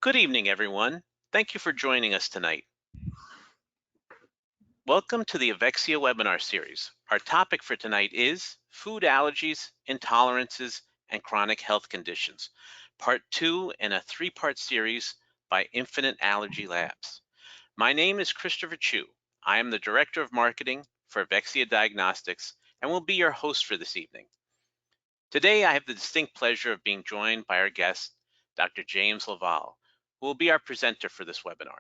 Good evening, everyone. Thank you for joining us tonight. Welcome to the Evexia webinar series. Our topic for tonight is food allergies, intolerances, and chronic health conditions, part 2 in a 3-part series by Infinite Allergy Labs. My name is Christopher Chu. I am the Director of Marketing for Evexia Diagnostics and will be your host for this evening. Today, I have the distinct pleasure of being joined by our guest, Dr. James Laval, who will be our presenter for this webinar.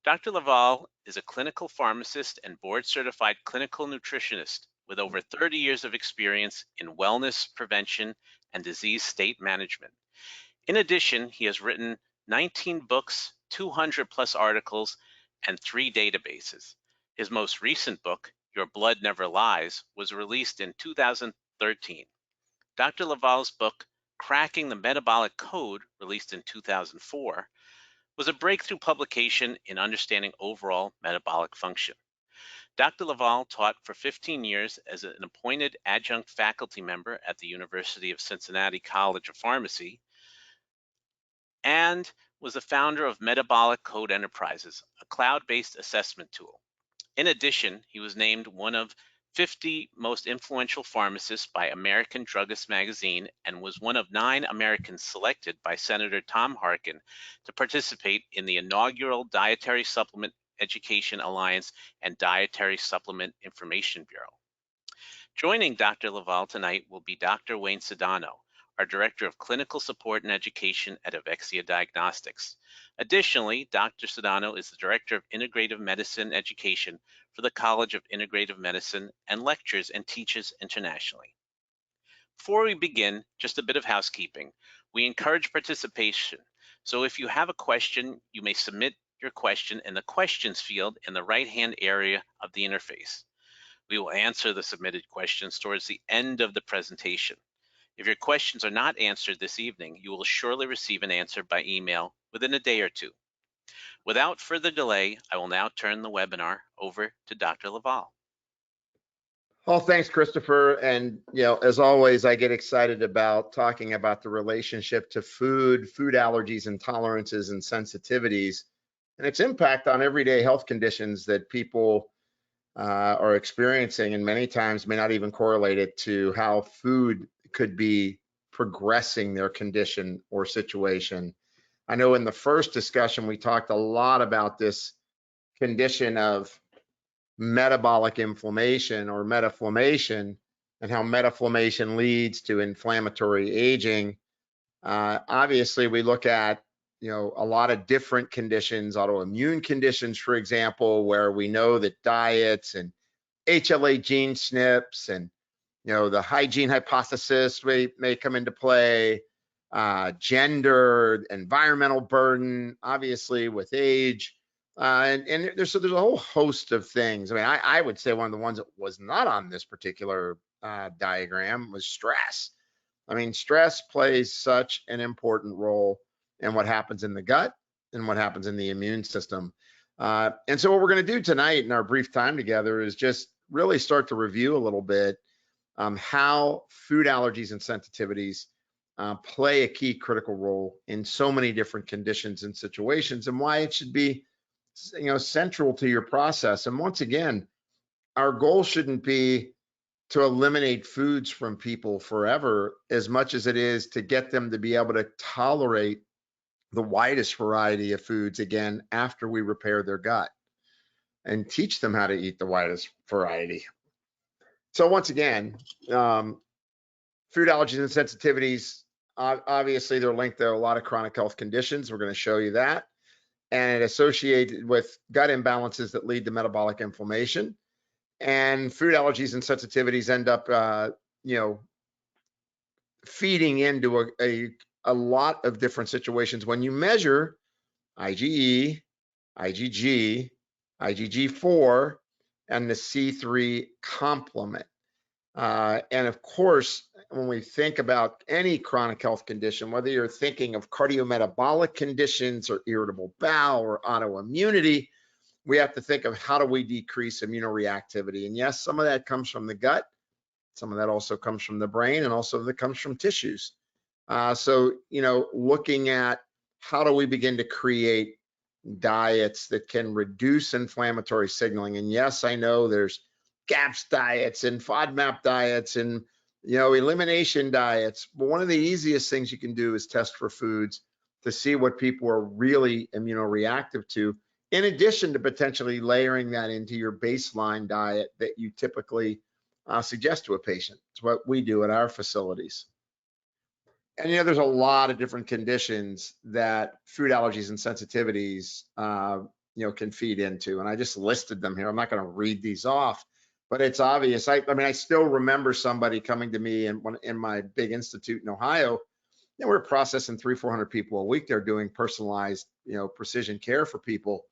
Dr. Laval is a clinical pharmacist and board-certified clinical nutritionist with over 30 years of experience in wellness, prevention, and disease state management. In addition, he has written 19 books, 200 plus articles, and 3 databases. His most recent book, Your Blood Never Lies, was released in 2013. Dr. Laval's book, Cracking the Metabolic Code, released in 2004, was a breakthrough publication in understanding overall metabolic function. Dr. Laval taught for 15 years as an appointed adjunct faculty member at the University of Cincinnati College of Pharmacy and was the founder of Metabolic Code Enterprises, a cloud-based assessment tool. In addition, he was named one of 50 most influential pharmacists by American Druggist magazine and was one of 9 Americans selected by Senator Tom Harkin to participate in the inaugural Dietary Supplement Education Alliance and Dietary Supplement Information Bureau. Joining Dr. Laval tonight will be Dr. Wayne Sedano, our Director of Clinical Support and Education at Evexia Diagnostics. Additionally, Dr. Sedano is the Director of Integrative Medicine Education for the College of Integrative Medicine and lectures and teaches internationally. Before we begin, just a bit of housekeeping. We encourage participation, so if you have a question, you may submit your question in the questions field in the right-hand area of the interface. We will answer the submitted questions towards the end of the presentation. If your questions are not answered this evening, you will surely receive an answer by email within a day or two. Without further delay, I will now turn the webinar over to Dr. Laval. Well, thanks, Christopher. And, as always, I get excited about talking about the relationship to food allergies, intolerances, and sensitivities, and its impact on everyday health conditions that people are experiencing, and many times may not even correlate it to how food could be progressing their condition or situation. I know in the first discussion, we talked a lot about this condition of metabolic inflammation or metaflammation and how metaflammation leads to inflammatory aging. Obviously, we look at a lot of different conditions, autoimmune conditions, for example, where we know that diets and HLA gene SNPs and the hygiene hypothesis may come into play, gender, environmental burden, obviously with age, and there's a whole host of things. I mean, I would say one of the ones that was not on this particular diagram was stress. I mean, stress plays such an important role in what happens in the gut and what happens in the immune system. And so what we're going to do tonight in our brief time together is just really start to review a little bit how food allergies and sensitivities play a key critical role in so many different conditions and situations, and why it should be central to your process. And once again, our goal shouldn't be to eliminate foods from people forever as much as it is to get them to be able to tolerate the widest variety of foods again after we repair their gut and teach them how to eat the widest variety. So once again, food allergies and sensitivities, obviously they're linked to a lot of chronic health conditions. We're going to show you that. And it associated with gut imbalances that lead to metabolic inflammation. And food allergies and sensitivities end up, feeding into a lot of different situations. When you measure IgE, IgG, IgG4, and the C3 complement. And of course, when we think about any chronic health condition, whether you're thinking of cardiometabolic conditions or irritable bowel or autoimmunity, we have to think of how do we decrease immunoreactivity. And yes, some of that comes from the gut, some of that also comes from the brain, and also that comes from tissues. So, looking at how do we begin to create diets that can reduce inflammatory signaling? And yes, I know there's GAPS diets and FODMAP diets and elimination diets, but one of the easiest things you can do is test for foods to see what people are really immunoreactive to, in addition to potentially layering that into your baseline diet that you typically suggest to a patient. It's what we do at our facilities. And there's a lot of different conditions that food allergies and sensitivities can feed into, and I just listed them here. I'm not going to read these off, but it's obvious. I mean, I still remember somebody coming to me in my big institute in Ohio. We're processing 300-400 people a week. They're doing personalized, precision care for people.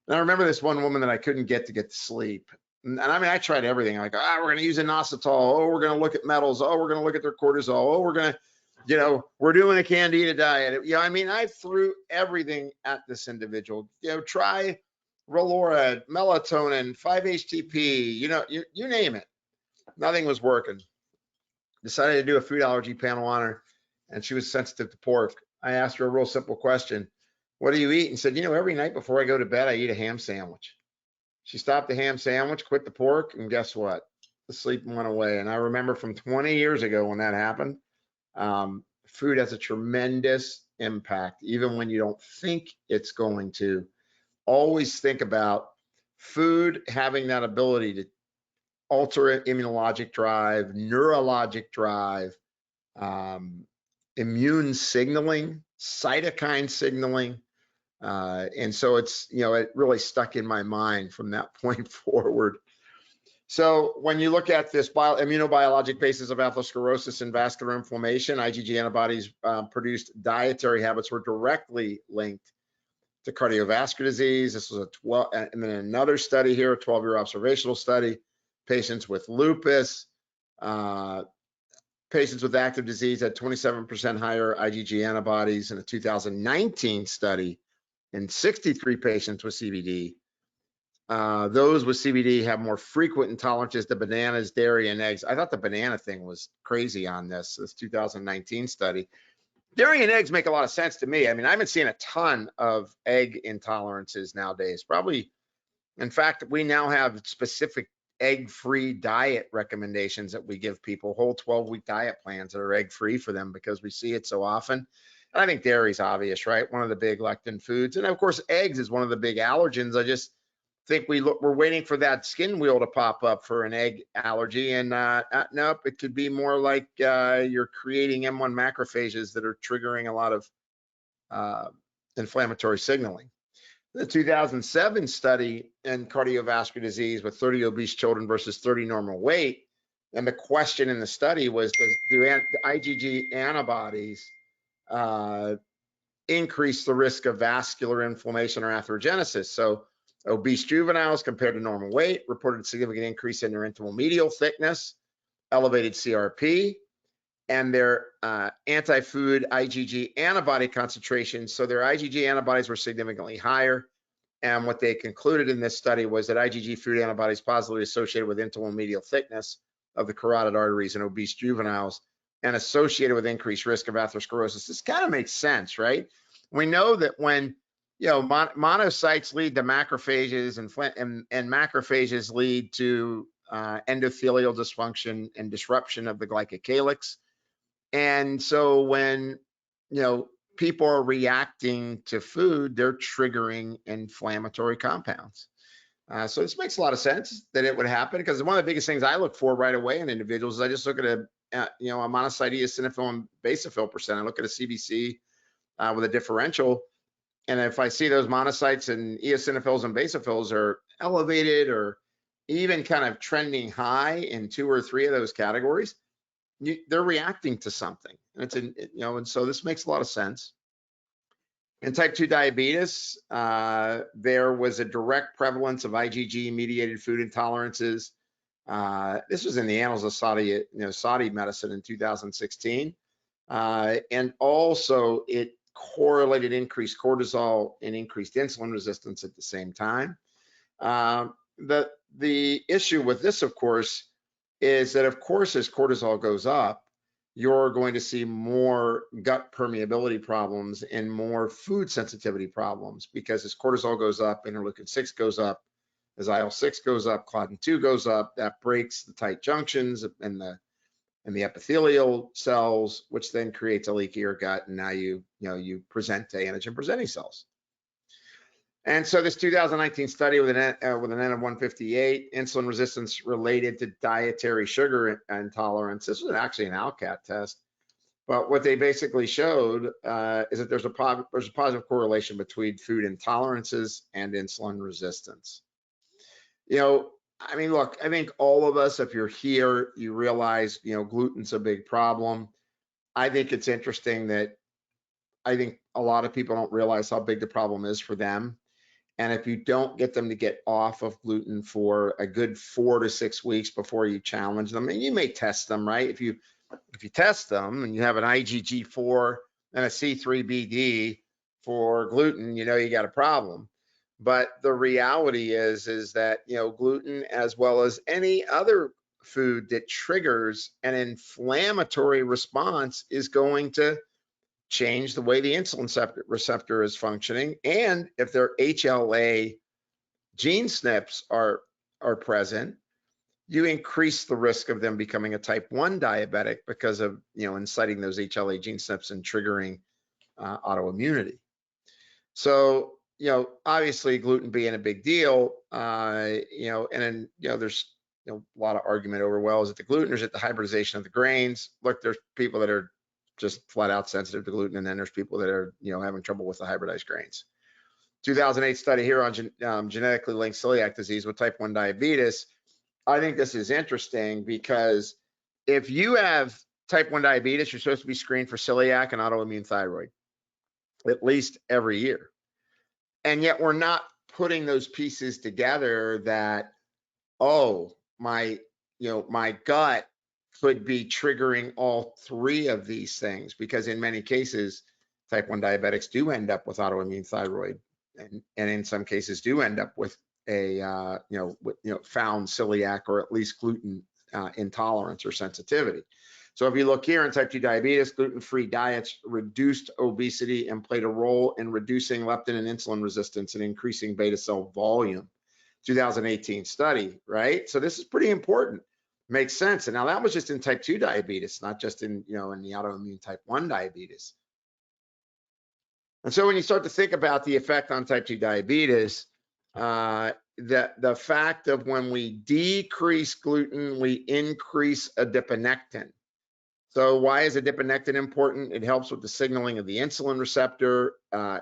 And I remember this one woman that I couldn't get to sleep. And I mean, I tried everything. I'm like, we're going to use inositol. Oh, we're going to look at metals. Oh, we're going to look at their cortisol. Oh, we're going to, we're doing a candida diet. I mean, I threw everything at this individual. Try Relora, melatonin, 5-HTP, you name it. Nothing was working. Decided to do a food allergy panel on her, and she was sensitive to pork. I asked her a real simple question. What do you eat? And said, every night before I go to bed, I eat a ham sandwich. She stopped the ham sandwich, quit the pork, and guess what? The sleep went away. And I remember from 20 years ago when that happened, food has a tremendous impact, even when you don't think it's going to. Always think about food having that ability to alter immunologic drive, neurologic drive, immune signaling, cytokine signaling. And so it's, it really stuck in my mind from that point forward. So when you look at this immunobiologic basis of atherosclerosis and vascular inflammation, IgG antibodies produced dietary habits were directly linked to cardiovascular disease. This was and then another study here, a 12-year observational study, patients with lupus, patients with active disease had 27% higher IgG antibodies in a 2019 study in 63 patients with CVD. Those with CVD have more frequent intolerances to bananas, dairy, and eggs. I thought the banana thing was crazy on this 2019 study. Dairy and eggs make a lot of sense to me. I mean, I've been seeing a ton of egg intolerances nowadays. Probably, in fact, we now have specific egg-free diet recommendations that we give people, whole 12-week diet plans that are egg-free for them because we see it so often. And I think dairy is obvious, right? One of the big lectin foods. And of course, eggs is one of the big allergens. I just think we're waiting for that skin wheel to pop up for an egg allergy. And nope, it could be more like you're creating M1 macrophages that are triggering a lot of inflammatory signaling. The 2007 study in cardiovascular disease with 30 obese children versus 30 normal weight. And the question in the study was, do IgG antibodies increase the risk of vascular inflammation or atherogenesis? So obese juveniles compared to normal weight reported a significant increase in their intimal medial thickness, elevated CRP, and their anti-food IgG antibody concentrations. So their IgG antibodies were significantly higher. And what they concluded in this study was that IgG food antibodies positively associated with intimal medial thickness of the carotid arteries in obese juveniles and associated with increased risk of atherosclerosis. This kind of makes sense, right? We know that when monocytes lead to macrophages and macrophages lead to endothelial dysfunction and disruption of the glycocalyx. And so when, people are reacting to food, they're triggering inflammatory compounds. So this makes a lot of sense that it would happen, because one of the biggest things I look for right away in individuals is I just look at a monocyte eosinophil and basophil percent. I look at a CBC with a differential. And if I see those monocytes and eosinophils and basophils are elevated or even kind of trending high in 2 or 3 of those categories, they're reacting to something. And and so this makes a lot of sense. In type 2 diabetes, there was a direct prevalence of IgG-mediated food intolerances. This was in the Annals of Saudi Medicine in 2016. And also it correlated increased cortisol and increased insulin resistance at the same time. The issue with this, of course, is that, of course, as cortisol goes up, you're going to see more gut permeability problems and more food sensitivity problems, because as cortisol goes up, interleukin-6 goes up, as IL-6 goes up, claudin-2 goes up. That breaks the tight junctions and the epithelial cells, which then creates a leakier gut, and now you present to antigen-presenting cells. And so this 2019 study with an N of 158, insulin resistance related to dietary sugar intolerance. This was actually an ALCAT test, but what they basically showed is that there's a positive correlation between food intolerances and insulin resistance. I mean, look, I think all of us, if you're here, you realize, gluten's a big problem. I think it's interesting that I think a lot of people don't realize how big the problem is for them. And if you don't get them to get off of gluten for a good 4 to 6 weeks before you challenge them, and you may test them, right? If you test them and you have an IgG4 and a C3BD for gluten, you got a problem. But the reality is that, gluten, as well as any other food that triggers an inflammatory response, is going to change the way the insulin receptor is functioning. And if their HLA gene SNPs are present, you increase the risk of them becoming a type 1 diabetic because of, inciting those HLA gene SNPs and triggering autoimmunity. So, obviously gluten being a big deal, and then, there's a lot of argument over, well, is it the gluten or is it the hybridization of the grains? Look, there's people that are just flat out sensitive to gluten, and then there's people that are, having trouble with the hybridized grains. 2008 study here on genetically linked celiac disease with type 1 diabetes. I think this is interesting because if you have type 1 diabetes, you're supposed to be screened for celiac and autoimmune thyroid at least every year. And yet we're not putting those pieces together that, oh, my gut could be triggering all 3 of these things, because in many cases, type 1 diabetics do end up with autoimmune thyroid, and in some cases do end up with a found celiac or at least gluten intolerance or sensitivity. So if you look here in type 2 diabetes, gluten-free diets reduced obesity and played a role in reducing leptin and insulin resistance and increasing beta cell volume. 2018 study, right? So this is pretty important. Makes sense. And now that was just in type 2 diabetes, not just in, in the autoimmune type 1 diabetes. And so when you start to think about the effect on type 2 diabetes, the fact of when we decrease gluten, we increase adiponectin. So why is adiponectin important? It helps with the signaling of the insulin receptor.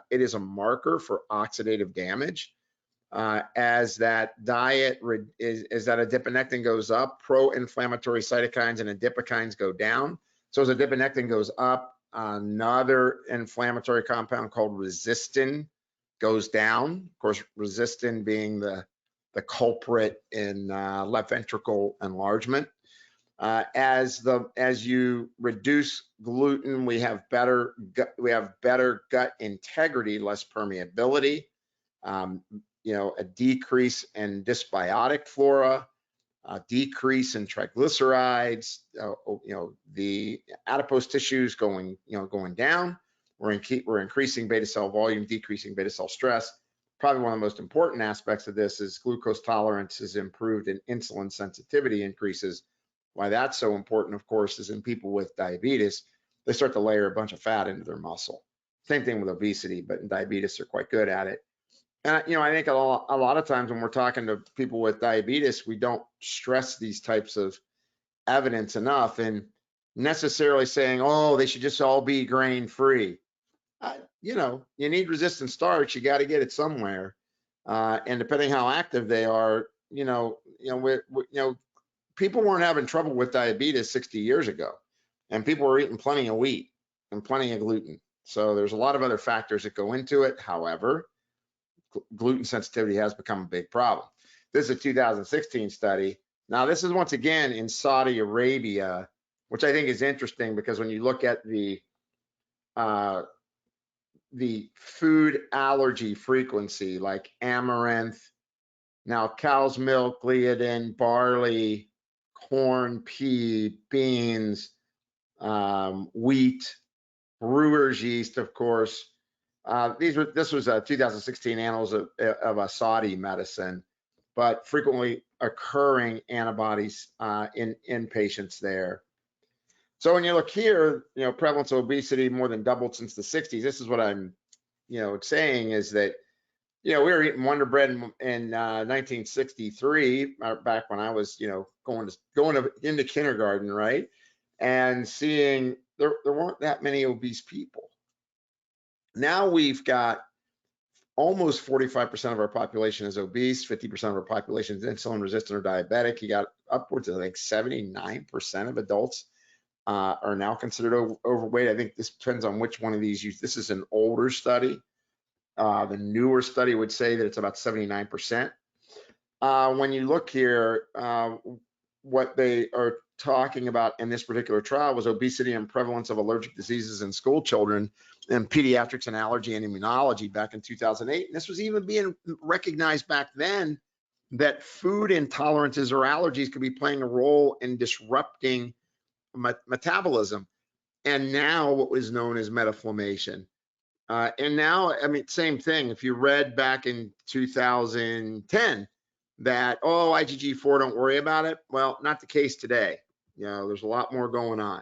It is a marker for oxidative damage. As that diet as that adiponectin goes up, pro-inflammatory cytokines and adipokines go down. So as adiponectin goes up, another inflammatory compound called resistin goes down. Of course, resistin being the culprit in left ventricle enlargement. As you reduce gluten, we have better gut integrity, less permeability. A decrease in dysbiotic flora, a decrease in triglycerides, the adipose tissues going down. We're increasing beta cell volume, decreasing beta cell stress. Probably one of the most important aspects of this is glucose tolerance is improved and insulin sensitivity increases. Why that's so important, of course, is in people with diabetes, they start to layer a bunch of fat into their muscle. Same thing with obesity, but in diabetes, they're quite good at it. And I think a lot of times when we're talking to people with diabetes, we don't stress these types of evidence enough, and necessarily saying, oh, they should just all be grain-free. You need resistant starch. You got to get it somewhere, and depending how active they are, people weren't having trouble with diabetes 60 years ago, and people were eating plenty of wheat and plenty of gluten. So there's a lot of other factors that go into it. However, gluten sensitivity has become a big problem. This is a 2016 study. Now, this is once again in Saudi Arabia, which I think is interesting because when you look at the food allergy frequency, like amaranth, now cow's milk, gliadin, barley, corn, pea, beans, wheat, brewer's yeast, of course. This was a 2016 Annals of a Saudi medicine, but frequently occurring antibodies in patients there. So when you look here, prevalence of obesity more than doubled since the 60s. This is what I'm, saying is that, we were eating Wonder Bread in 1963, back when I was, going into kindergarten, right? And seeing there weren't that many obese people. Now we've got almost 45% of our population is obese, 50% of our population is insulin resistant or diabetic. You got upwards of like 79% of adults are now considered overweight. I think this depends on which one of these you. This is an older study. The newer study would say that it's about 79%. When you look here, what they are talking about in this particular trial was obesity and prevalence of allergic diseases in school children in pediatrics and allergy and immunology back in 2008. And this was even being recognized back then that food intolerances or allergies could be playing a role in disrupting metabolism. And now what was known as metaflammation. And now, I mean, same thing. If you read back in 2010 that, oh, IgG4, don't worry about it. Well, not the case today. There's a lot more going on.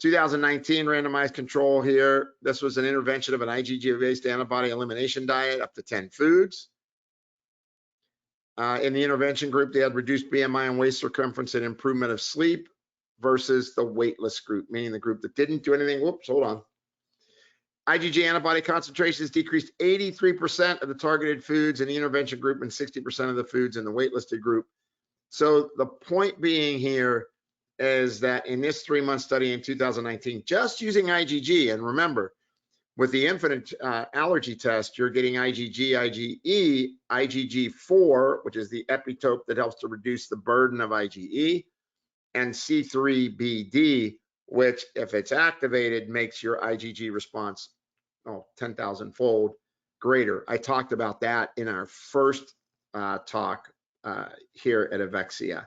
2019 randomized control here. This was an intervention of an IgG-based antibody elimination diet up to 10 foods. In the intervention group, they had reduced BMI and waist circumference and improvement of sleep versus the weightless group, meaning the group that didn't do anything. Whoops, hold on. IgG antibody concentrations decreased 83% of the targeted foods in the intervention group and 60% of the foods in the waitlisted group. So the point being here is that in this 3-month study in 2019, just using IgG, and remember, with the infinite allergy test, you're getting IgG, IgE, IgG4, which is the epitope that helps to reduce the burden of IgE, and C3BD, which, if it's activated, makes your IgG response 10,000-fold greater. I talked about that in our first talk here at Evexia.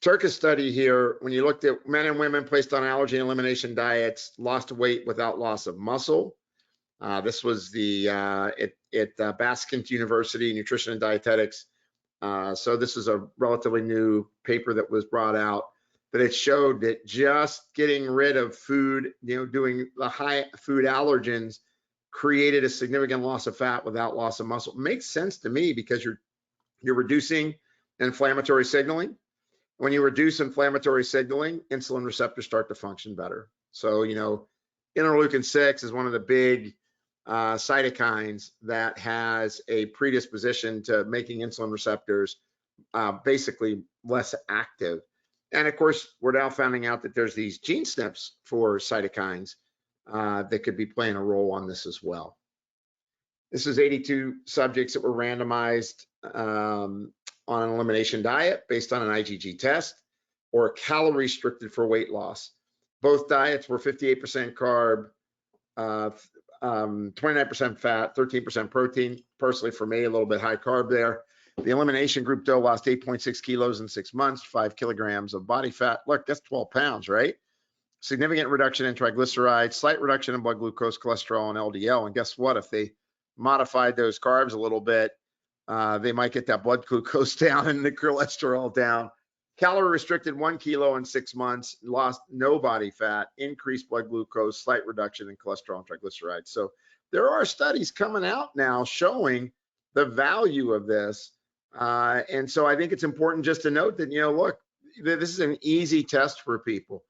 Turkish study here, when you looked at men and women placed on allergy elimination diets, lost weight without loss of muscle. This was the at Baskin University, Nutrition and Dietetics. So this is a relatively new paper that was brought out, but it showed that just getting rid of food, doing the high food allergens created a significant loss of fat without loss of muscle. It makes sense to me because you're reducing inflammatory signaling. When you reduce inflammatory signaling, insulin receptors start to function better. So, interleukin 6 is one of the big cytokines that has a predisposition to making insulin receptors basically less active. And of course, we're now finding out that there's these gene SNPs for cytokines that could be playing a role on this as well. This is 82 subjects that were randomized on an elimination diet based on an IgG test or calorie restricted for weight loss. Both diets were 58% carb, 29% fat, 13% protein. Personally, for me, a little bit high carb there. The elimination group, though, lost 8.6 kilos in 6 months, 5 kilograms of body fat. Look, that's 12 pounds, right? Significant reduction in triglycerides, slight reduction in blood glucose, cholesterol, and LDL. And guess what? If they modified those carbs a little bit, they might get that blood glucose down and the cholesterol down. Calorie restricted 1 kilo in 6 months, lost no body fat, increased blood glucose, slight reduction in cholesterol and triglycerides. So there are studies coming out now showing the value of this. And so I think it's important just to note that, look, this is an easy test for people.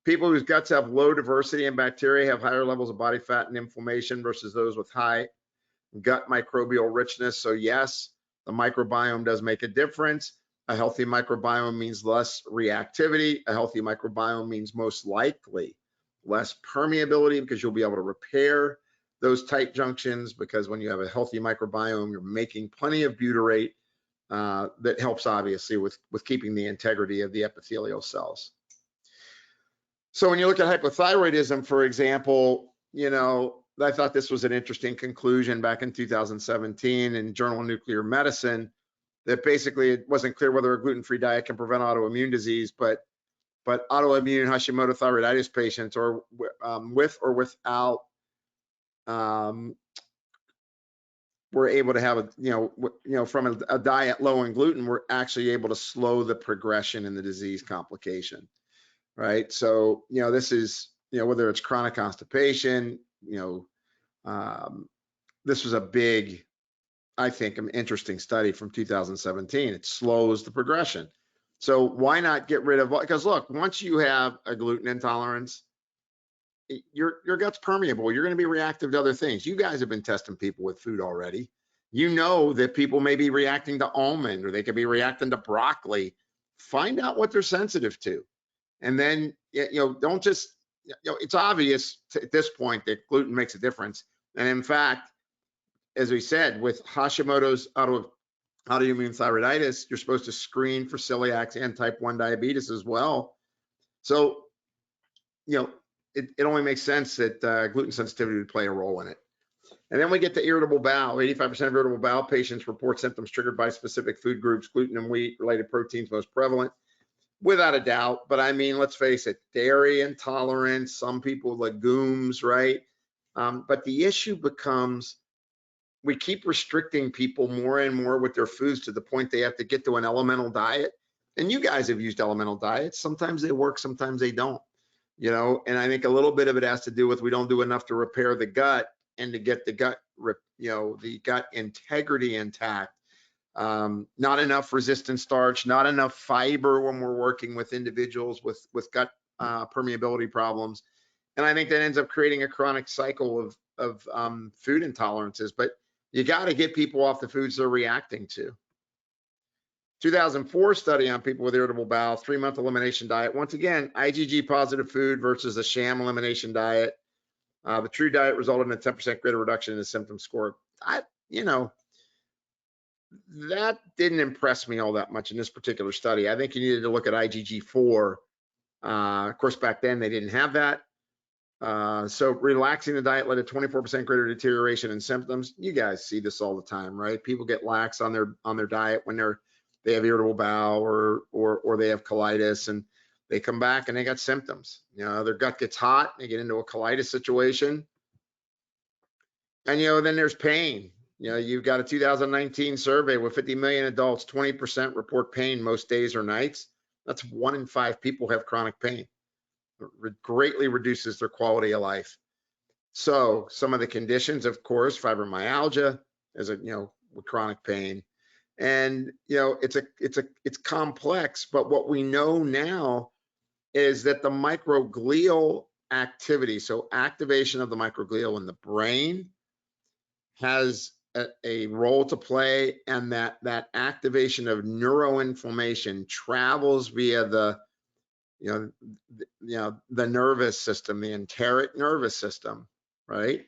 People whose guts have low diversity in bacteria have higher levels of body fat and inflammation versus those with high gut microbial richness. So yes, the microbiome does make a difference. A healthy microbiome means less reactivity. A healthy microbiome means most likely less permeability because you'll be able to repair those tight junctions, because when you have a healthy microbiome, you're making plenty of butyrate that helps obviously with keeping the integrity of the epithelial cells. So when you look at hypothyroidism, for example, I thought this was an interesting conclusion back in 2017 in Journal of Nuclear Medicine, that basically it wasn't clear whether a gluten-free diet can prevent autoimmune disease, but but autoimmune Hashimoto thyroiditis patients, or with or without, we're able to have from a diet low in gluten, we're actually able to slow the progression in the disease complication, right? So, this is, whether it's chronic constipation, this was a big, I think, an interesting study from 2017. It slows the progression. So why not get rid of, because look, once you have a gluten intolerance, your gut's permeable. You're going to be reactive to other things. You guys have been testing people with food already. You know that people may be reacting to almond, or they could be reacting to broccoli. Find out what they're sensitive to. And then, don't just, it's obvious at this point that gluten makes a difference. And in fact, as we said, with Hashimoto's autoimmune thyroiditis, you're supposed to screen for celiac and type 1 diabetes as well. So, it only makes sense that gluten sensitivity would play a role in it. And then we get to irritable bowel. 85% of irritable bowel patients report symptoms triggered by specific food groups. Gluten and wheat-related proteins most prevalent, without a doubt. But I mean, let's face it, dairy intolerance, some people legumes, right? But the issue becomes, we keep restricting people more and more with their foods to the point they have to get to an elemental diet. And you guys have used elemental diets. Sometimes they work, sometimes they don't. And I think a little bit of it has to do with we don't do enough to repair the gut and to get the gut, the gut integrity intact. Not enough resistant starch, not enough fiber when we're working with individuals with gut permeability problems. And I think that ends up creating a chronic cycle of food intolerances. But you got to get people off the foods they're reacting to. 2004 study on people with irritable bowel, 3-month elimination diet. Once again, IgG positive food versus a sham elimination diet. The true diet resulted in a 10% greater reduction in the symptom score. That didn't impress me all that much in this particular study. I think you needed to look at IgG4. Of course, back then they didn't have that. So relaxing the diet led to 24% greater deterioration in symptoms. You guys see this all the time, right? People get lax on their diet when they have irritable bowel or they have colitis, and they come back and they got symptoms. Their gut gets hot, they get into a colitis situation. And then there's pain. You've got a 2019 survey with 50 million adults, 20% report pain most days or nights. That's 1 in 5 people have chronic pain. It greatly reduces their quality of life. So some of the conditions, of course, fibromyalgia is with chronic pain. And it's complex, but what we know now is that the microglial activity, so activation of the microglial in the brain, has a role to play, and that activation of neuroinflammation travels via the nervous system, the enteric nervous system, right?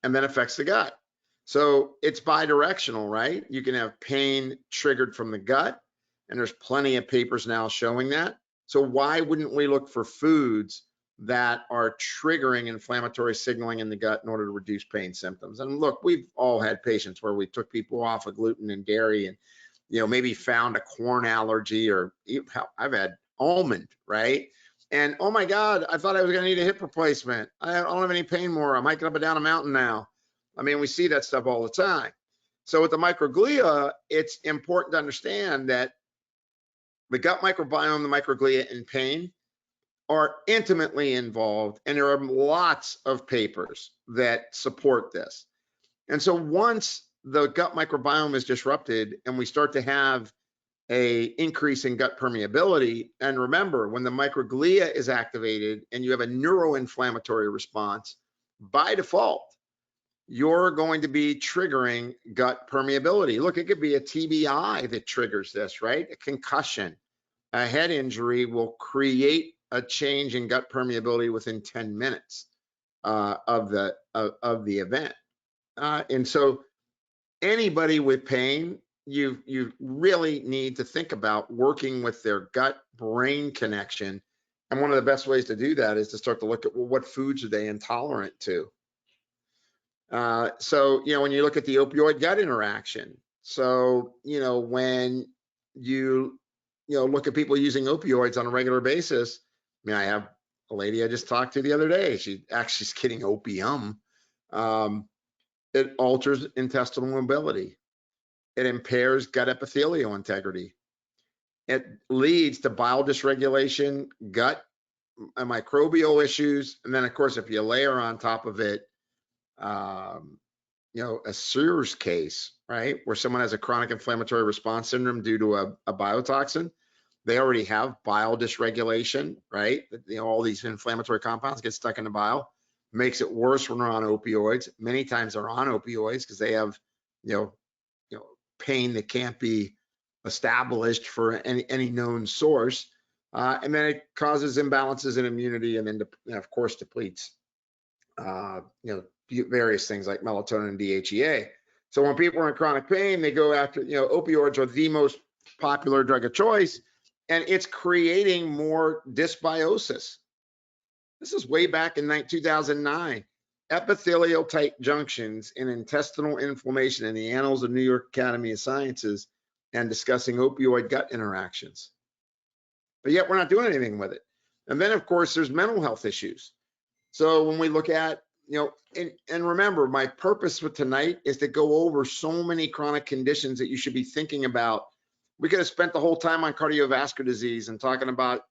And then affects the gut. So it's bidirectional, right? You can have pain triggered from the gut, and there's plenty of papers now showing that. So why wouldn't we look for foods that are triggering inflammatory signaling in the gut in order to reduce pain symptoms? And look, we've all had patients where we took people off of gluten and dairy and, maybe found a corn allergy, or I've had almond, right? And oh my God, I thought I was gonna need a hip replacement. I don't have any pain more. I'm hiking up and down a mountain now. I mean, we see that stuff all the time. So with the microglia, it's important to understand that the gut microbiome, the microglia, and pain are intimately involved, and there are lots of papers that support this. And so once the gut microbiome is disrupted and we start to have a increase in gut permeability, and remember, when the microglia is activated and you have a neuroinflammatory response, by default, you're going to be triggering gut permeability. Look, it could be a TBI that triggers this, right? A concussion, a head injury will create a change in gut permeability within 10 minutes of the event. And so anybody with pain, you really need to think about working with their gut-brain connection. And one of the best ways to do that is to start to look at, well, what foods are they intolerant to? So, when you look at the opioid gut interaction, so, when you look at people using opioids on a regular basis. I mean, I have a lady I just talked to the other day. She's getting opium. It alters intestinal mobility. It impairs gut epithelial integrity. It leads to bile dysregulation, gut and microbial issues. And then, of course, if you layer on top of it, a Sears case, right, where someone has a chronic inflammatory response syndrome due to a biotoxin, they already have bile dysregulation, right? All these inflammatory compounds get stuck in the bile, makes it worse when they're on opioids. Many times they're on opioids because they have, pain that can't be established for any known source. And then it causes imbalances in immunity, and then, of course, depletes, various things like melatonin and DHEA. So when people are in chronic pain, they go after, opioids are the most popular drug of choice, and it's creating more dysbiosis. This is way back in 2009. Epithelial tight junctions in intestinal inflammation in the Annals of New York Academy of Sciences, and discussing opioid gut interactions. But yet we're not doing anything with it. And then, of course, there's mental health issues. So when we look at, and remember, my purpose with tonight is to go over so many chronic conditions that you should be thinking about. We could have spent the whole time on cardiovascular disease and talking about,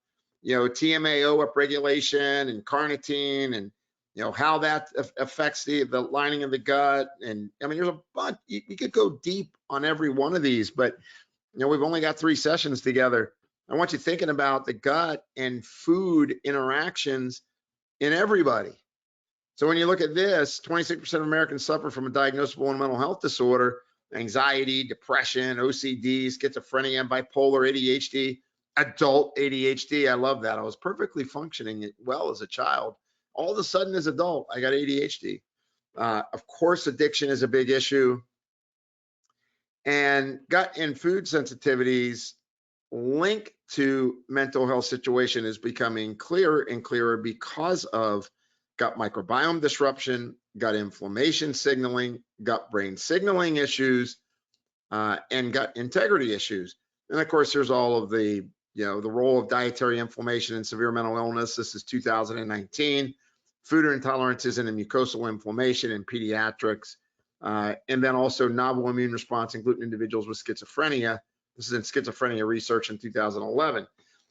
TMAO upregulation and carnitine, and how that affects the lining of the gut. And I mean, there's a bunch. You could go deep on every one of these, but we've only got 3 sessions together. I want you thinking about the gut and food interactions in everybody. So when you look at this, 26% of Americans suffer from a diagnosable and mental health disorder: anxiety, depression, OCD, schizophrenia, bipolar, ADHD, adult ADHD. I love that. I was perfectly functioning well as a child. All of a sudden, as an adult, I got ADHD. Of course, addiction is a big issue. And gut and food sensitivities linked to mental health situation is becoming clearer and clearer because of gut microbiome disruption, gut inflammation signaling, gut-brain signaling issues, and gut integrity issues. And of course, there's all of the, the role of dietary inflammation and severe mental illness. This is 2019. Food intolerances and mucosal inflammation in pediatrics, and then also novel immune response in gluten individuals with schizophrenia. This is in schizophrenia research in 2011.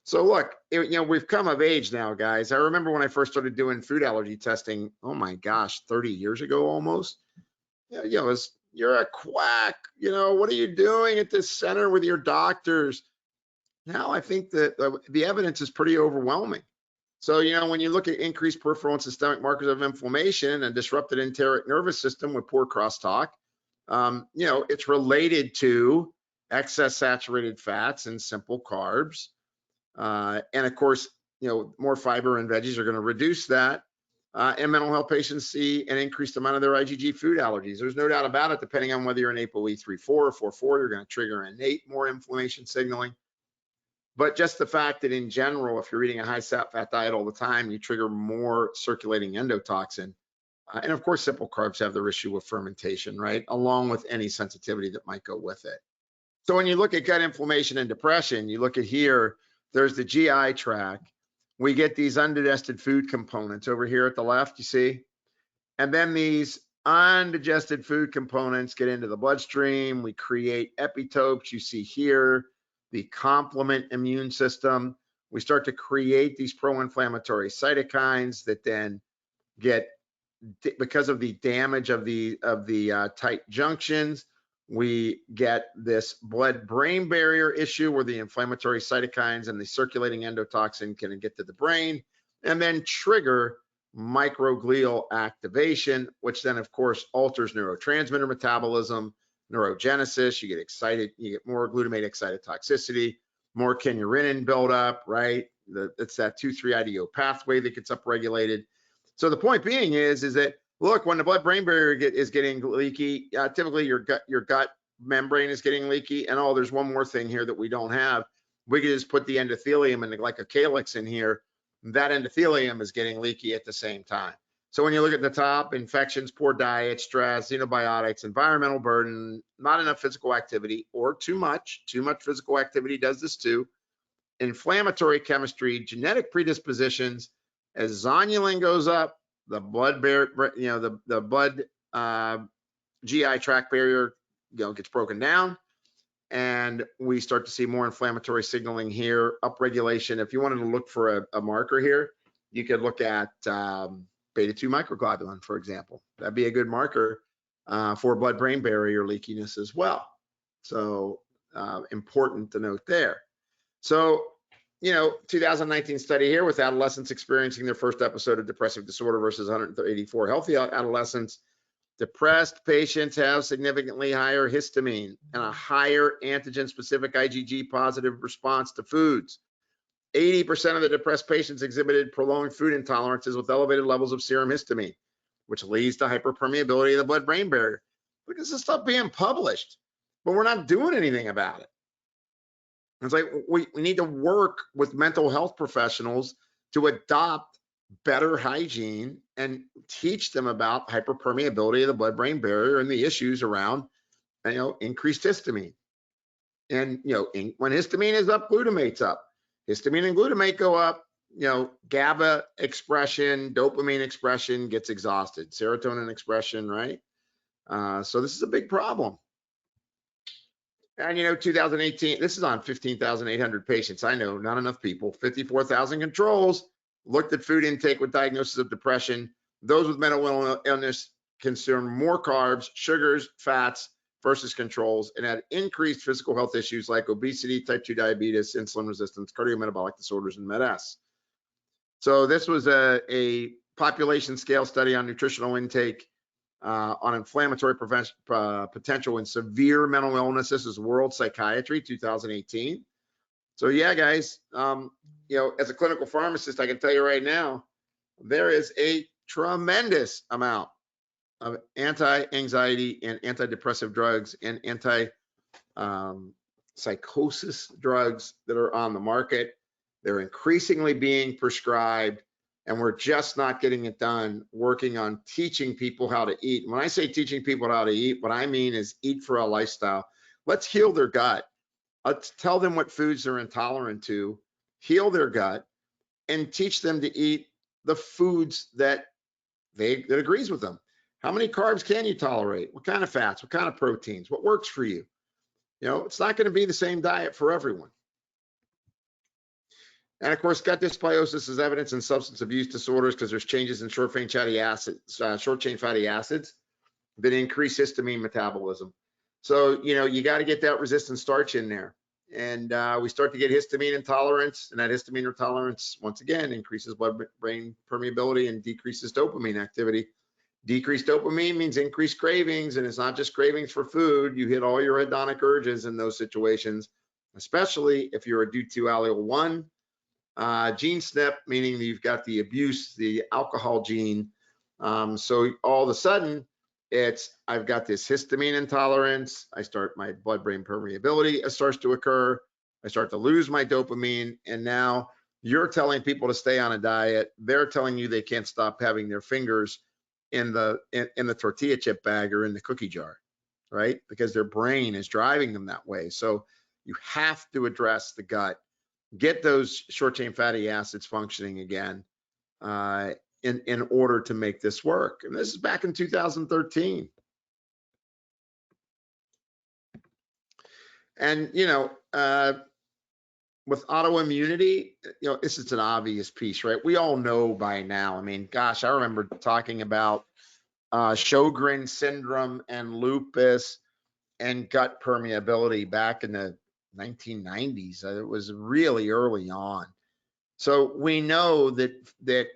So look, we've come of age now, guys. I remember when I first started doing food allergy testing, oh my gosh, 30 years ago almost. You're a quack. What are you doing at this center with your doctors? Now I think that the evidence is pretty overwhelming. So, when you look at increased peripheral and systemic markers of inflammation and disrupted enteric nervous system with poor crosstalk, it's related to excess saturated fats and simple carbs. And of course, more fiber and veggies are going to reduce that. And mental health patients see an increased amount of their IgG food allergies. There's no doubt about it. Depending on whether you're an ApoE34 or 44, you're going to trigger innate more inflammation signaling. But just the fact that in general, if you're eating a high fat diet all the time, you trigger more circulating endotoxin. And of course, simple carbs have their issue with fermentation, right? Along with any sensitivity that might go with it. So when you look at gut inflammation and depression, you look at here, there's the GI tract. We get these undigested food components over here at the left, you see? And then these undigested food components get into the bloodstream. We create epitopes, you see here, the complement immune system. We start to create these pro-inflammatory cytokines that then get, because of the damage of the tight junctions, we get this blood-brain barrier issue where the inflammatory cytokines and the circulating endotoxin can get to the brain and then trigger microglial activation, which then, of course, alters neurotransmitter metabolism, neurogenesis. You get excited, you get more glutamate excitotoxicity, more kynurenine buildup, right? It's that 2,3-IDO pathway that gets upregulated. So the point being is that, look, when the blood-brain barrier is getting leaky, typically your gut membrane is getting leaky. And there's one more thing here that we don't have. We can just put the endothelium and like a calyx in here. That endothelium is getting leaky at the same time. So when you look at the top, infections, poor diet, stress, xenobiotics, environmental burden, not enough physical activity, or too much physical activity does this too. inflammatory chemistry, genetic predispositions. As zonulin goes up, the blood the blood GI tract barrier gets broken down, and we start to see more inflammatory signaling here, upregulation. If you wanted to look for a marker here, you could look at beta-2 microglobulin, for example. That'd be a good marker for blood-brain barrier leakiness as well. So important to note there. So, 2019 study here with adolescents experiencing their first episode of depressive disorder versus 184 healthy adolescents. Depressed patients have significantly higher histamine and a higher antigen-specific IgG positive response to foods. 80% of the depressed patients exhibited prolonged food intolerances with elevated levels of serum histamine, which leads to hyperpermeability of the blood-brain barrier. Look at this stuff being published, but we're not doing anything about it. It's like we need to work with mental health professionals to adopt better hygiene and teach them about hyperpermeability of the blood-brain barrier and the issues around, increased histamine. And, when histamine is up, glutamate's up. Histamine and glutamate go up, GABA expression, dopamine expression gets exhausted, serotonin expression, right? So this is a big problem. And 2018, this is on 15,800 patients. I know, not enough people. 54,000 controls looked at food intake with diagnosis of depression. Those with mental illness consumed more carbs, sugars, fats versus controls, and had increased physical health issues like obesity, type 2 diabetes, insulin resistance, cardiometabolic disorders, and MED-S. So this was a population scale study on nutritional intake, on inflammatory potential in severe mental illness. This is World Psychiatry 2018. So yeah, guys, as a clinical pharmacist, I can tell you right now, there is a tremendous amount of anti-anxiety and antidepressive drugs and anti-psychosis drugs that are on the market. They're increasingly being prescribed, and we're just not getting it done working on teaching people how to eat. When I say teaching people how to eat, what I mean is eat for a lifestyle. Let's heal their gut. Let's tell them what foods they're intolerant to, heal their gut, and teach them to eat the foods that agrees with them. How many carbs can you tolerate? What kind of fats? What kind of proteins? What works for you? It's not going to be the same diet for everyone. And of course, gut dysbiosis is evidence in substance abuse disorders because there's changes in short-chain fatty acids that increase histamine metabolism. So, you got to get that resistant starch in there. And we start to get histamine intolerance, and that histamine intolerance, once again, increases blood-brain permeability and decreases dopamine activity. Decreased dopamine means increased cravings, and it's not just cravings for food. You hit all your hedonic urges in those situations, especially if you're a DO2 allele 1 gene SNP, meaning you've got the abuse, the alcohol gene. So all of a sudden, I've got this histamine intolerance. My blood-brain permeability starts to occur. I start to lose my dopamine, and now you're telling people to stay on a diet. They're telling you they can't stop having their fingers in the tortilla chip bag or in the cookie jar, right? Because their brain is driving them that way. So you have to address the gut, get those short-chain fatty acids functioning again in order to make this work. And this is back in 2013. And, with autoimmunity, this is an obvious piece, right? We all know by now. I mean, gosh, I remember talking about Sjogren's syndrome and lupus and gut permeability back in the 1990s. It was really early on. So we know that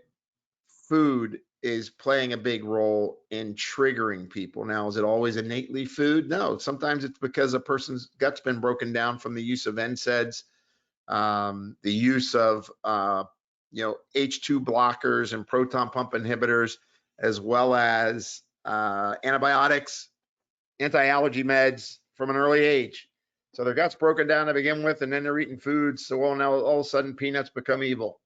food is playing a big role in triggering people. Now, is it always innately food? No, sometimes it's because a person's gut's been broken down from the use of NSAIDs, the use of H2 blockers and proton pump inhibitors, as well as antibiotics, anti-allergy meds from an early age. So their gut's broken down to begin with, and then they're eating foods. So now all of a sudden peanuts become evil,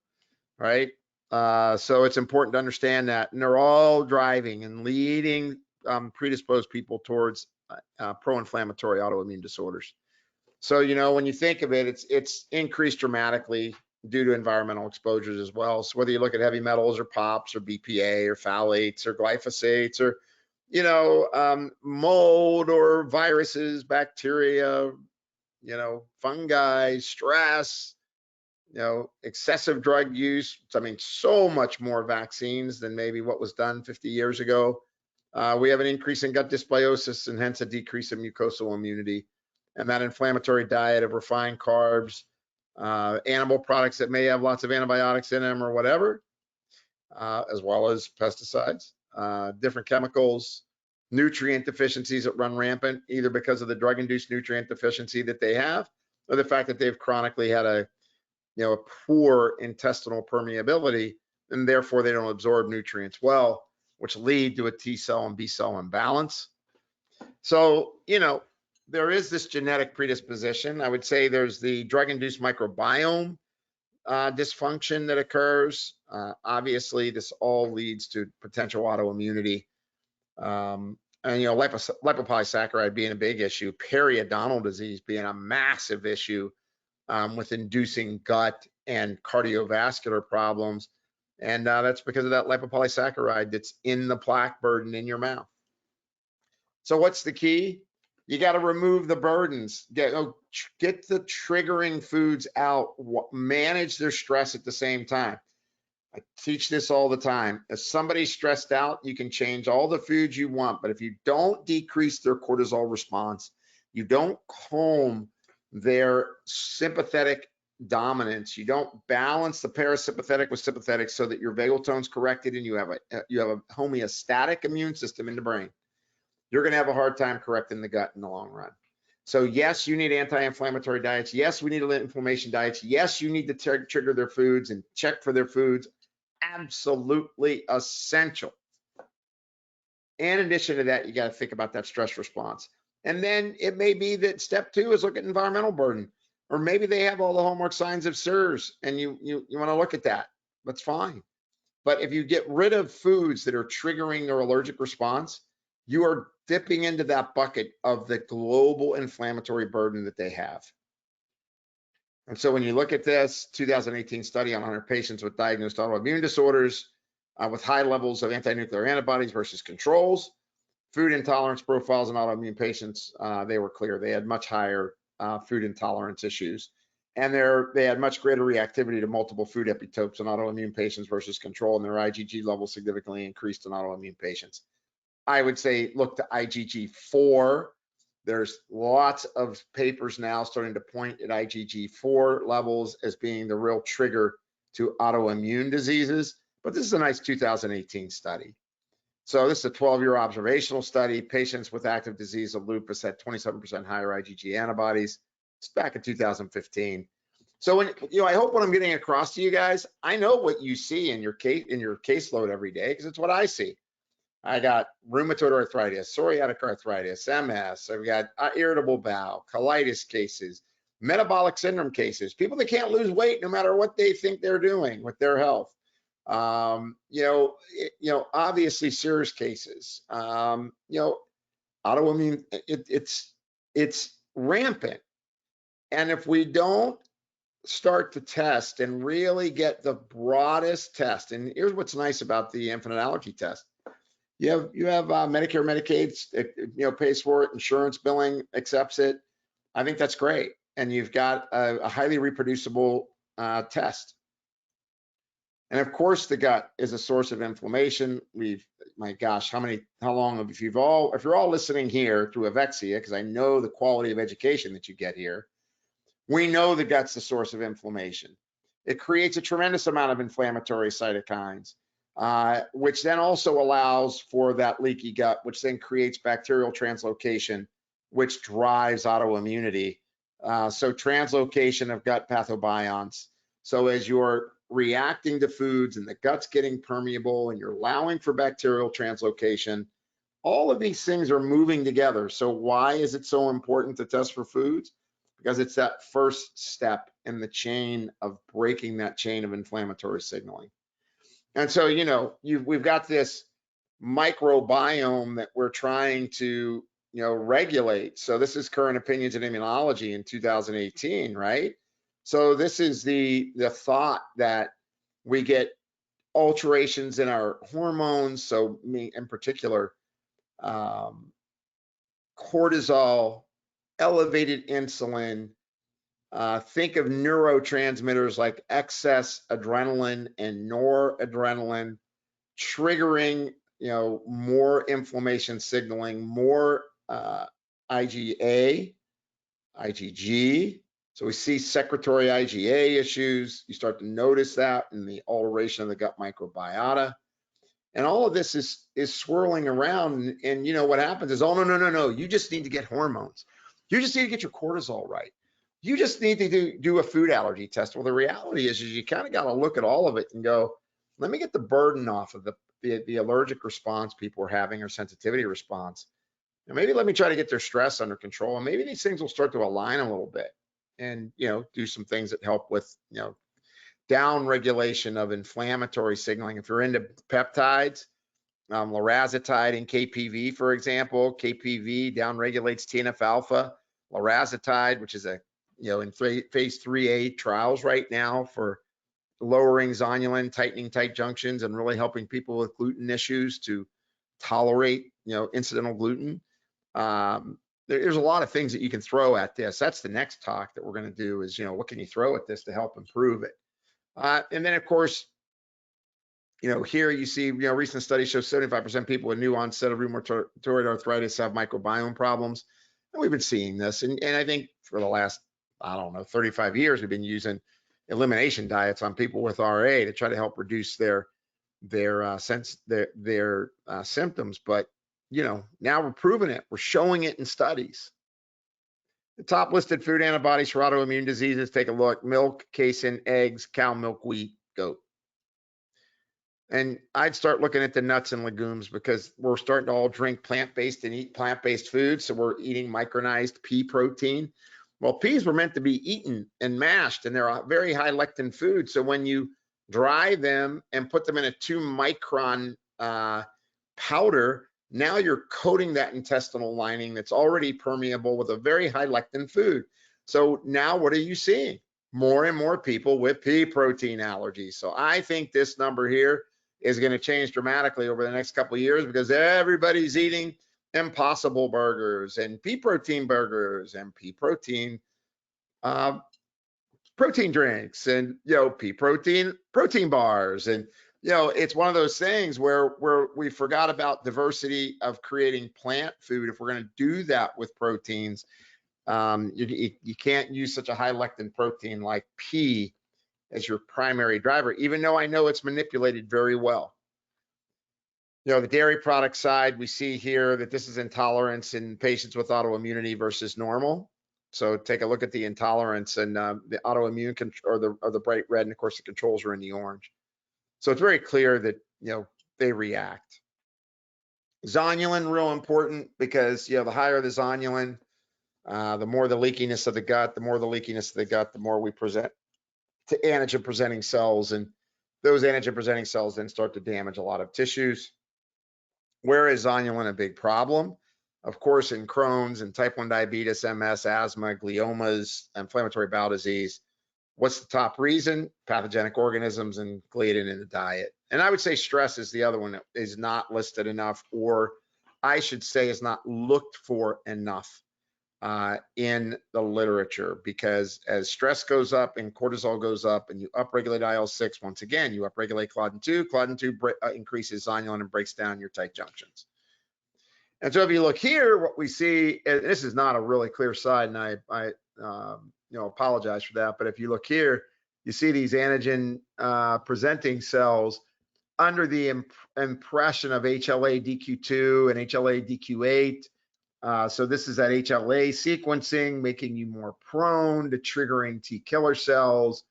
right? So it's important to understand that. And they're all driving and leading predisposed people towards pro-inflammatory autoimmune disorders. So, when you think of it, it's increased dramatically due to environmental exposures as well. So whether you look at heavy metals or POPs or BPA or phthalates or glyphosates or, mold or viruses, bacteria, fungi, stress, excessive drug use. I mean, so much more vaccines than maybe what was done 50 years ago. We have an increase in gut dysbiosis and hence a decrease in mucosal immunity. And that inflammatory diet of refined carbs, animal products that may have lots of antibiotics in them or whatever, as well as pesticides, different chemicals, nutrient deficiencies that run rampant, either because of the drug-induced nutrient deficiency that they have, or the fact that they've chronically had a poor intestinal permeability, and therefore they don't absorb nutrients well, which lead to a T cell and B cell imbalance. So, there is this genetic predisposition. I would say there's the drug-induced microbiome dysfunction that occurs. Obviously, this all leads to potential autoimmunity. And, lipopolysaccharide being a big issue, periodontal disease being a massive issue with inducing gut and cardiovascular problems. And that's because of that lipopolysaccharide that's in the plaque burden in your mouth. So what's the key? You got to remove the burdens, get the triggering foods out, manage their stress at the same time. I teach this all the time. If somebody's stressed out, you can change all the foods you want, but if you don't decrease their cortisol response, you don't calm their sympathetic dominance, you don't balance the parasympathetic with sympathetic so that your vagal tone's corrected and you have a homeostatic immune system in the brain, you're going to have a hard time correcting the gut in the long run. So yes, you need anti-inflammatory diets. Yes, we need inflammation diets. Yes, you need to trigger their foods and check for their foods. Absolutely essential. In addition to that, you got to think about that stress response. And then it may be that step 2 is look at environmental burden, or maybe they have all the hallmark signs of SIRS and you want to look at that. That's fine. But if you get rid of foods that are triggering their allergic response, you are dipping into that bucket of the global inflammatory burden that they have. And so when you look at this 2018 study on 100 patients with diagnosed autoimmune disorders with high levels of antinuclear antibodies versus controls, food intolerance profiles in autoimmune patients, they were clear. They had much higher food intolerance issues. And they had much greater reactivity to multiple food epitopes in autoimmune patients versus control, and their IgG levels significantly increased in autoimmune patients. I would say look to IgG4. There's lots of papers now starting to point at IgG4 levels as being the real trigger to autoimmune diseases, but this is a nice 2018 study. So this is a 12-year observational study. Patients with active disease of lupus had 27% higher IgG antibodies. It's back in 2015. So when I hope what I'm getting across to you guys, I know what you see in your caseload every day because it's what I see. I got rheumatoid arthritis, psoriatic arthritis, MS. I've got irritable bowel, colitis cases, metabolic syndrome cases, people that can't lose weight no matter what they think they're doing with their health. Obviously SIRS cases. Autoimmune, it's rampant. And if we don't start to test and really get the broadest test, and here's what's nice about the infinite allergy test. You have Medicare, Medicaid, pays for it, insurance billing accepts it. I think that's great. And you've got a highly reproducible test. And of course, the gut is a source of inflammation. My gosh, how long if you're all listening here through Evexia, because I know the quality of education that you get here, we know the gut's the source of inflammation. It creates a tremendous amount of inflammatory cytokines, which then also allows for that leaky gut, which then creates bacterial translocation, which drives autoimmunity. So translocation of gut pathobionts. So as you're reacting to foods and the gut's getting permeable and you're allowing for bacterial translocation, all of these things are moving together. So why is it so important to test for foods? Because it's that first step in the chain of breaking that chain of inflammatory signaling. And so, we've got this microbiome that we're trying to, regulate. So this is Current Opinions in Immunology in 2018, right? So this is the thought that we get alterations in our hormones. So me in particular, cortisol, elevated insulin. Think of neurotransmitters like excess adrenaline and noradrenaline triggering, more inflammation signaling, more IgA, IgG. So we see secretory IgA issues. You start to notice that in the alteration of the gut microbiota. And all of this is swirling around. And what happens is, oh, no. You just need to get hormones. You just need to get your cortisol right. You just need to do a food allergy test. Well, the reality is you kind of got to look at all of it and go, let me get the burden off of the allergic response people are having or sensitivity response. And maybe let me try to get their stress under control. And maybe these things will start to align a little bit and, do some things that help with, down regulation of inflammatory signaling. If you're into peptides, lorazepam and KPV, for example, KPV down regulates TNF alpha. Lorazepam, which is in phase 3A trials right now for lowering zonulin, tightening tight junctions, and really helping people with gluten issues to tolerate, incidental gluten. There's a lot of things that you can throw at this. That's the next talk that we're going to do is, what can you throw at this to help improve it? And then, of course, here you see, recent studies show 75% of people with new onset of rheumatoid arthritis have microbiome problems. And we've been seeing this. And I think for the last, 35 years, we've been using elimination diets on people with RA to try to help reduce their symptoms. But, now we're proving it. We're showing it in studies. The top listed food antibodies for autoimmune diseases, take a look: milk, casein, eggs, cow milk, wheat, goat. And I'd start looking at the nuts and legumes because we're starting to all drink plant-based and eat plant-based foods. So we're eating micronized pea protein. Well, peas were meant to be eaten and mashed, and they're a very high lectin food. So when you dry them and put them in a 2-micron powder, now you're coating that intestinal lining that's already permeable with a very high lectin food. So now what are you seeing? More and more people with pea protein allergies. So I think this number here is going to change dramatically over the next couple of years because everybody's eating Impossible burgers and pea protein burgers and pea protein protein drinks and pea protein bars. And it's one of those things where we forgot about diversity of creating plant food. If we're going to do that with proteins, you can't use such a high lectin protein like pea as your primary driver, even though I know it's manipulated very well. The dairy product side, we see here that this is intolerance in patients with autoimmunity versus normal. So take a look at the intolerance and the autoimmune or the bright red, and of course the controls are in the orange. So it's very clear that they react. Zonulin, real important because the higher the zonulin, the more the leakiness of the gut. The more the leakiness of the gut, the more we present to antigen presenting cells, and those antigen presenting cells then start to damage a lot of tissues. Where is zonulin a big problem? Of course, in Crohn's and type 1 diabetes, MS, asthma, gliomas, inflammatory bowel disease. What's the top reason? Pathogenic organisms and gliadin in the diet. And I would say stress is the other one that is not listed enough, or I should say is not looked for enough in the literature, because as stress goes up and cortisol goes up and you upregulate IL-6, once again, you upregulate Claudin-2. Claudin-2 increases zonulin and breaks down your tight junctions. And so if you look here, what we see, and this is not a really clear slide, and I apologize for that, but if you look here, you see these antigen presenting cells under the impression of HLA-DQ2 and HLA-DQ8. So this is that HLA sequencing, making you more prone to triggering T killer cells,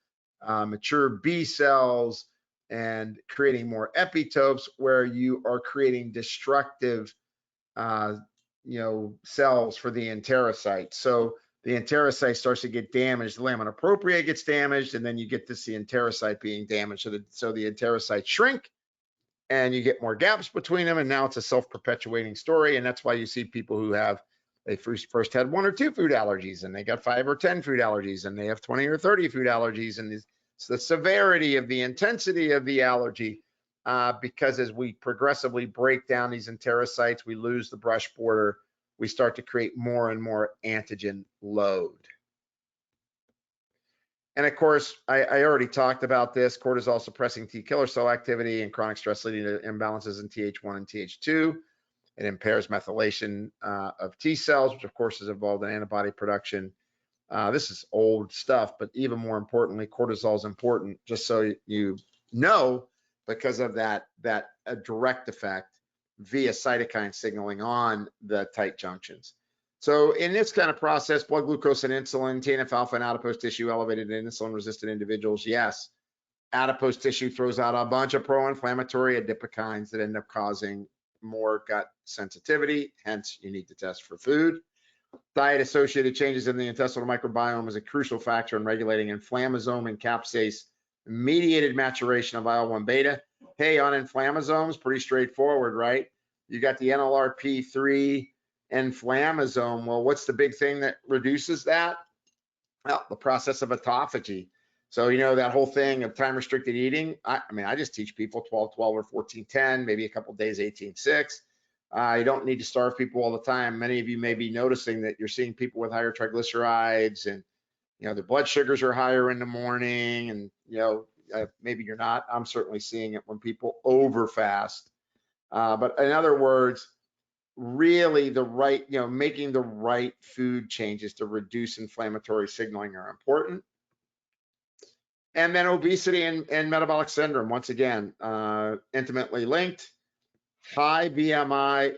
mature B cells, and creating more epitopes where you are creating destructive, cells for the enterocyte. So the enterocyte starts to get damaged, the lamina propria gets damaged, and then you get this, the enterocyte being damaged. So the enterocytes shrink, and you get more gaps between them, and now it's a self-perpetuating story. And that's why you see people who have They first had 1 or 2 food allergies, and they got 5 or 10 food allergies, and they have 20 or 30 food allergies, and it's the severity of the intensity of the allergy, because as we progressively break down these enterocytes, we lose the brush border, we start to create more and more antigen load. And of course, I already talked about this, cortisol suppressing T killer cell activity and chronic stress leading to imbalances in Th1 and Th2. It impairs methylation of T cells, which of course is involved in antibody production. This is old stuff, but even more importantly, cortisol is important, just so you know, because of that direct effect via cytokine signaling on the tight junctions. So in this kind of process, blood glucose and insulin, TNF-alpha and adipose tissue elevated in insulin-resistant individuals, yes. Adipose tissue throws out a bunch of pro-inflammatory adipokines that end up causing more gut sensitivity, hence you need to test for food. Diet-associated changes in the intestinal microbiome is a crucial factor in regulating inflammasome and capsase-mediated maturation of IL-1 beta. Hey, on inflammasomes, pretty straightforward, right? You got the NLRP3 inflammasome. Well, what's the big thing that reduces that? Well, the process of autophagy. So, you know, that whole thing of time-restricted eating, I mean, I just teach people 12-12 or 14-10, maybe a couple of days 18-6. You don't need to starve people all the time. Many of you may be noticing that you're seeing people with higher triglycerides and, you know, their blood sugars are higher in the morning, and, you know, maybe you're not. I'm certainly seeing it when people over-fast. But in other words, really the right, you know, making the right food changes to reduce inflammatory signaling are important. And then obesity and metabolic syndrome, once again, intimately linked. High BMI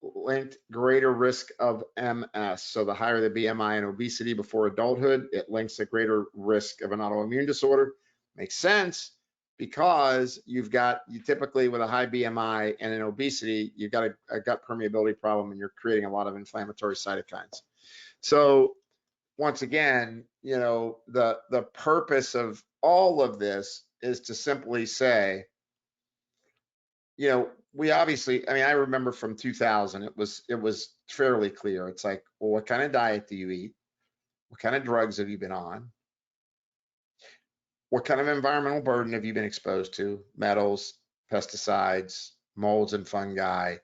linked greater risk of MS. So the higher the BMI and obesity before adulthood, it links a greater risk of an autoimmune disorder. Makes sense, because you typically with a high BMI and an obesity, you've got a gut permeability problem, and you're creating a lot of inflammatory cytokines. So once again, you know, the purpose of all of this is to simply say, you know, we obviously, I mean, I remember from 2000, it was fairly clear. It's like, well, what kind of diet do you eat? What kind of drugs have you been on? What kind of environmental burden have you been exposed to? Metals, pesticides, molds and fungi,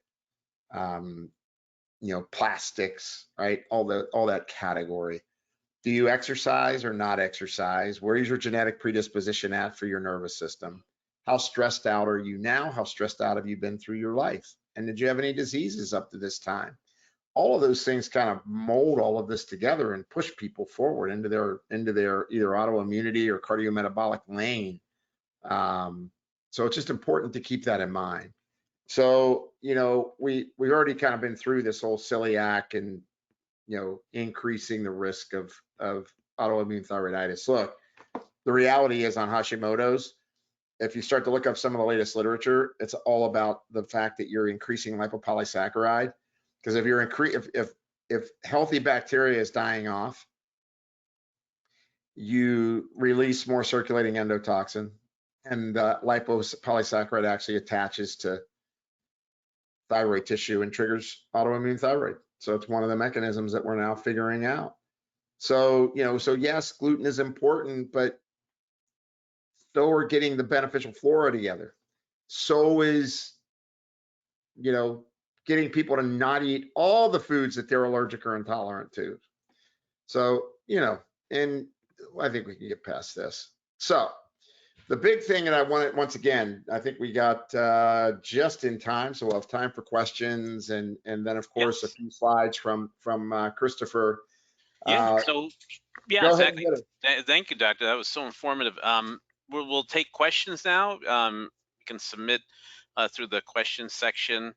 you know, plastics, right? All that category. Do you exercise or not exercise? Where is your genetic predisposition at for your nervous system? How stressed out are you now? How stressed out have you been through your life? And did you have any diseases up to this time? All of those things kind of mold all of this together and push people forward into their either autoimmunity or cardiometabolic lane. So it's just important to keep that in mind. So, you know, we already kind of been through this whole celiac and, you know, increasing the risk of autoimmune thyroiditis. Look, the reality is on Hashimoto's, if you start to look up some of the latest literature, it's all about the fact that you're increasing lipopolysaccharide. Because if healthy bacteria is dying off, you release more circulating endotoxin, and lipopolysaccharide actually attaches to thyroid tissue and triggers autoimmune thyroid. So it's one of the mechanisms that we're now figuring out. So, you know, so yes, gluten is important, but so are getting the beneficial flora together. So is, you know, getting people to not eat all the foods that they're allergic or intolerant to. So, you know, and I think we can get past this. So the big thing that I wanted, once again, I think we got just in time, so we'll have time for questions, and then of course a few slides from Christopher. Yeah. So yeah, exactly. Thank you, Doctor. That was so informative. We'll take questions now. You can submit through the questions section.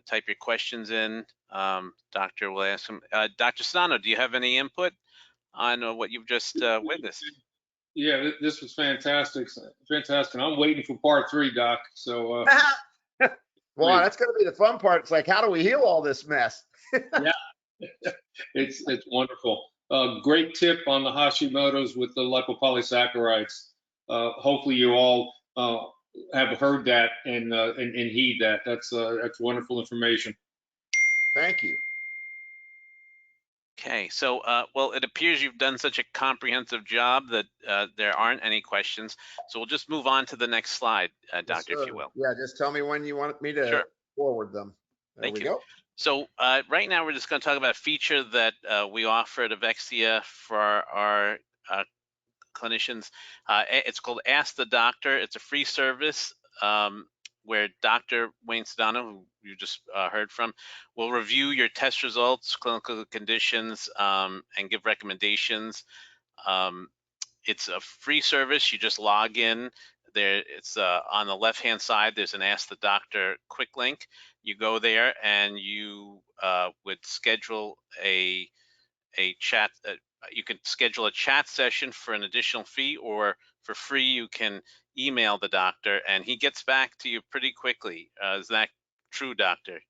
Type your questions in. Doctor will ask them. Dr. Sano, do you have any input on what you've just witnessed? Yeah, this was fantastic. Fantastic. I'm waiting for part 3, Doc. So, well, that's going to be the fun part. It's like, how do we heal all this mess? Yeah, it's wonderful. Great tip on the Hashimoto's with the lipopolysaccharides. Hopefully, you all have heard that and heed that. That's wonderful information. Thank you. Okay, so well, it appears you've done such a comprehensive job that there aren't any questions. So we'll just move on to the next slide, Yes, Doctor, if you sir. will. Yeah, just tell me when you want me to Sure. forward them. There Thank we you. go. So right now we're just going to talk about a feature that we offer at Evexia for our clinicians. It's called Ask the Doctor. It's a free service where Dr. Wayne Sedano, who you just heard from, will review your test results, clinical conditions, and give recommendations. It's a free service. You just log in. There, it's on the left-hand side. There's an Ask the Doctor quick link. You go there and you would schedule a chat. You can schedule a chat session for an additional fee, or for free you can email the doctor and he gets back to you pretty quickly. Is that true, doctor?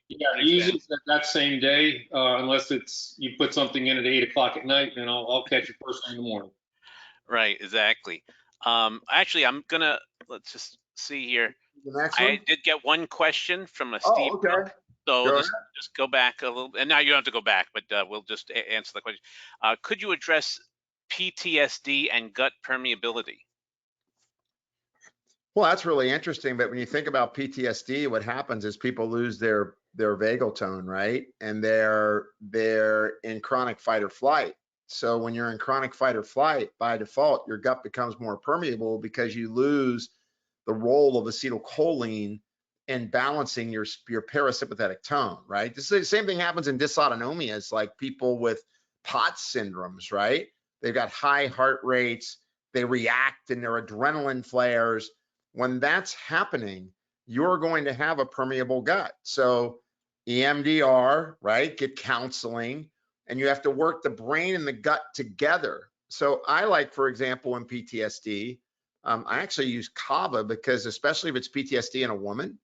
Yeah, Pretty usually fast. that same day, unless it's you put something in at 8 o'clock at night, and I'll catch it first thing in the morning. Right, exactly. Actually, let's just see here. The next I one. did get one question from a Oh, Steve. okay. So Go just go back a little, and now you don't have to go back, but we'll just answer the question. Could you address PTSD and gut permeability? Well, that's really interesting. But when you think about PTSD, what happens is people lose their vagal tone, right? And they're in chronic fight or flight. So when you're in chronic fight or flight, by default, your gut becomes more permeable because you lose the role of acetylcholine in balancing your parasympathetic tone, right? This is the same thing happens in dysautonomias, like people with POTS syndromes, right? They've got high heart rates, they react and their adrenaline flares. When that's happening, you're going to have a permeable gut. So EMDR, right? Get counseling, and you have to work the brain and the gut together. So I like, for example, in PTSD, I actually use kava because, especially if it's PTSD in a woman,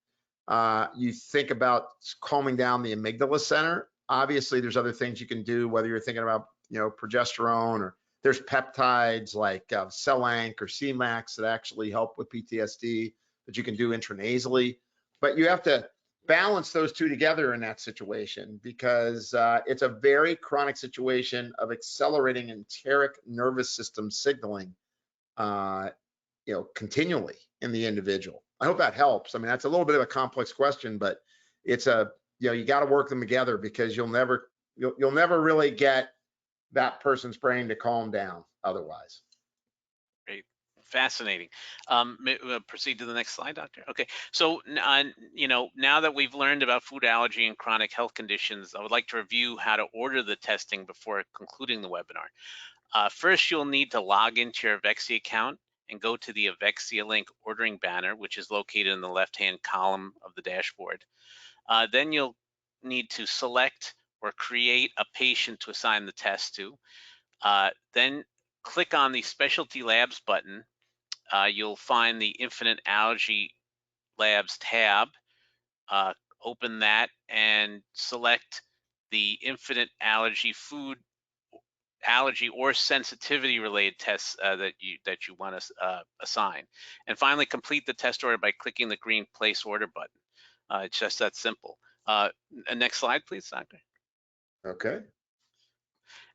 you think about calming down the amygdala center. Obviously, there's other things you can do, whether you're thinking about, progesterone, or there's peptides like Celanc or CMAX that actually help with PTSD that you can do intranasally. But you have to balance those two together in that situation because it's a very chronic situation of accelerating enteric nervous system signaling, continually in the individual. I hope that helps. I mean, that's a little bit of a complex question, but it's you got to work them together because you'll never really get that person's brain to calm down otherwise. Great, fascinating. Proceed to the next slide, doctor. Okay, so now that we've learned about food allergy and chronic health conditions, I would like to review how to order the testing before concluding the webinar. First, you'll need to log into your Evexia account and go to the Evexia link ordering banner, which is located in the left-hand column of the dashboard. Then you'll need to select or create a patient to assign the test to. Then click on the Specialty Labs button. You'll find the Infinite Allergy Labs tab. Open that and select the Infinite Allergy Food allergy or sensitivity related tests that you want to assign. And finally, complete the test order by clicking the green place order button. It's just that simple. Next slide, please, doctor. Okay.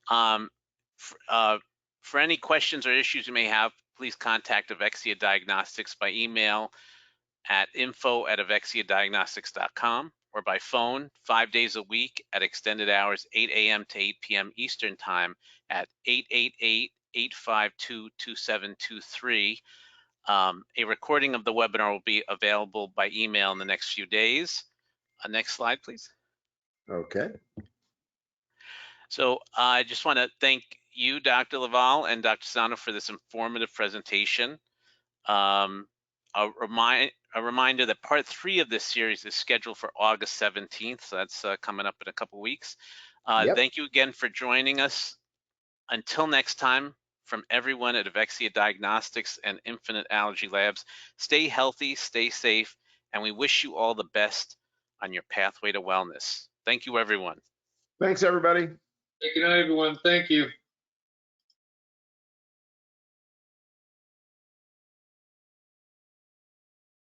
For any questions or issues you may have, please contact Evexia Diagnostics by email at info@evexiadiagnostics.com or by phone 5 days a week at extended hours, 8 a.m. to 8 p.m. Eastern Time at 888-852-2723. A recording of the webinar will be available by email in the next few days. Next slide, please. Okay. So I just want to thank you, Dr. Laval and Dr. Sedano, for this informative presentation. A reminder that part 3 of this series is scheduled for August 17th, so that's coming up in a couple weeks. Yep. Thank you again for joining us. Until next time, from everyone at Evexia Diagnostics and Infinite Allergy Labs, stay healthy, stay safe, and we wish you all the best on your pathway to wellness. Thank you, everyone. Thanks, everybody. Good night, everyone. Thank you.